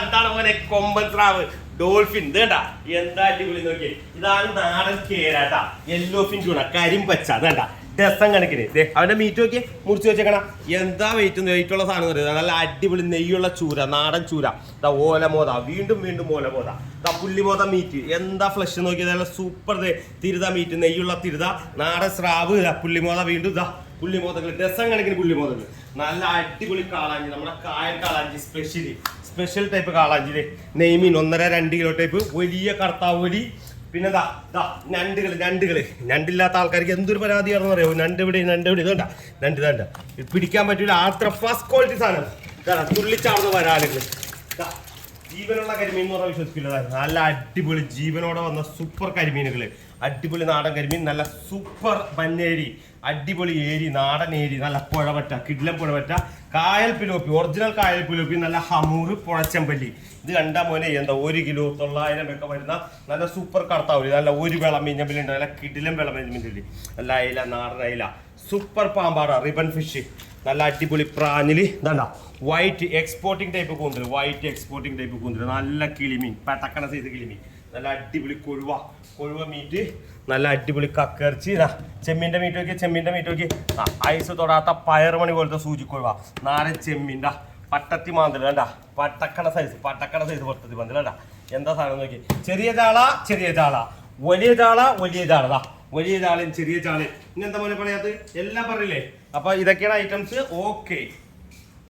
എന്താണ് പോലെ കൊമ്പൻ സ്രാവ് ഡോൾഫിൻ ഇതേണ്ടാ എന്താ അടിപൊളി നോക്കിയേ. ഇതാണ് നാടൻ കേരാട്ടാ. യെല്ലോ ഫിൻ ചൂണ കരിമ്പച്ച അതേണ്ട ഡസൻ കണക്കിന്. അവന്റെ മീറ്റ് നോക്കിയേ മുറിച്ച് വെച്ചേക്കണ. എന്താ വെയിറ്റുള്ള സാധനം പറയുന്നത്. നല്ല അടിപൊളി നെയ്യുള്ള ചൂര, നാടൻ ചൂര. ഇതാ ഓലമോത, വീണ്ടും വീണ്ടും ഓലമോത. ഇതാ പുള്ളിമോത മീറ്റ്. എന്താ ഫ്ലഷ് നോക്കിയത്. നല്ല സൂപ്പർ തിരുത മീറ്റ്, നെയ്യുള്ള തിരുത, നാടൻ സ്രാവ്. പുള്ളിമോത വീണ്ടും ഇതാ പുള്ളിമോതകൾ, ഡസൻ കണക്കിന് പുള്ളിമോതകൾ. നല്ല അടിപൊളി കാളാഞ്ചി, നമ്മുടെ കായൽ കാളാഞ്ചി സ്പെഷ്യൽ ടൈപ്പ് കാളാഞ്ചി. നെയ്മീൻ 1.5-2 കിലോ ടൈപ്പ് വലിയ കർത്താവൂലി. പിന്നെ ഞണ്ടില്ലാത്ത ആൾക്കാർക്ക് എന്തൊരു പരാതിയാണെന്ന് അറിയാമോ. ഞണ്ട് ഇതണ്ട ഞണ്ട് പിടിക്കാൻ പറ്റൂല. അത്ര ഫസ്റ്റ് ക്വാളിറ്റി സാധനം. തുള്ളിച്ചാർന്ന് വരാലുകൾ. ജീവനുള്ള കരിമീൻ എന്ന് പറഞ്ഞാൽ വിശ്വസിക്കില്ല. നല്ല അടിപൊളി ജീവനോടെ വന്ന സൂപ്പർ കരിമീനുകൾ. അടിപൊളി നാടൻ കരിമീൻ, നല്ല സൂപ്പർ പന്നേരി, അടിപൊളി ഏരി, നാടൻ ഏരി, നല്ല പുഴവറ്റ, കിടിലം പുഴവറ്റ, കായൽ പിലോപ്പി, ഒറിജിനൽ കായൽ പിലോപ്പി, നല്ല ഹമൂറ് പുഴച്ചമ്പല്ലി. ഇത് കണ്ടാ മോനെ എന്താ 1 കിലോ 900 ഒക്കെ വരുന്ന നല്ല സൂപ്പർ കടത്താവൂലി. നല്ല ഒരു വിളമീഞ്ഞമ്പിലുണ്ട്, നല്ല കിടിലം വിളമീഞ്ഞമ്പിൻ്റെ, നല്ല അയില, നാടൻ അയില, സൂപ്പർ പാമ്പാട, റിബൺ ഫിഷ്, നല്ല അടിപൊളി പ്രാഞ്ഞില്. ഇതാണ്ട വൈറ്റ് എക്സ്പോർട്ടിംഗ് ടൈപ്പ് കൂന്തൽ, നല്ല കിളിമീൻ, പട്ടക്കണ സൈസ് കിളിമീൻ, നല്ല അടിപൊളി കൊഴുവ മീറ്റ്, നല്ല അടിപൊളി കക്കറിച്ച്. ചെമ്മീൻ്റെ മീറ്റ് നോക്കി. ഐസ് തൊടാത്ത പയറുമണി പോലത്തെ സൂചിക്കൊഴുവ, നാടൻ ചെമ്മീൻ്റെ പട്ടത്തി മാന്തൽ കണ്ട, പട്ടക്കണ സൈസ് പട്ടത്തി മാന്തൽ കണ്ട. എന്താ സാധനം നോക്കി. ചെറിയ ചാള, വലിയ ചാള, വലിയ ചാളയും ചെറിയ ചാളയും. ഇനി എന്താ പോലെ പറയാത്തത് എല്ലാം പറയില്ലേ. അപ്പൊ ഇതൊക്കെയാണ് ഐറ്റംസ്. ഓക്കെ.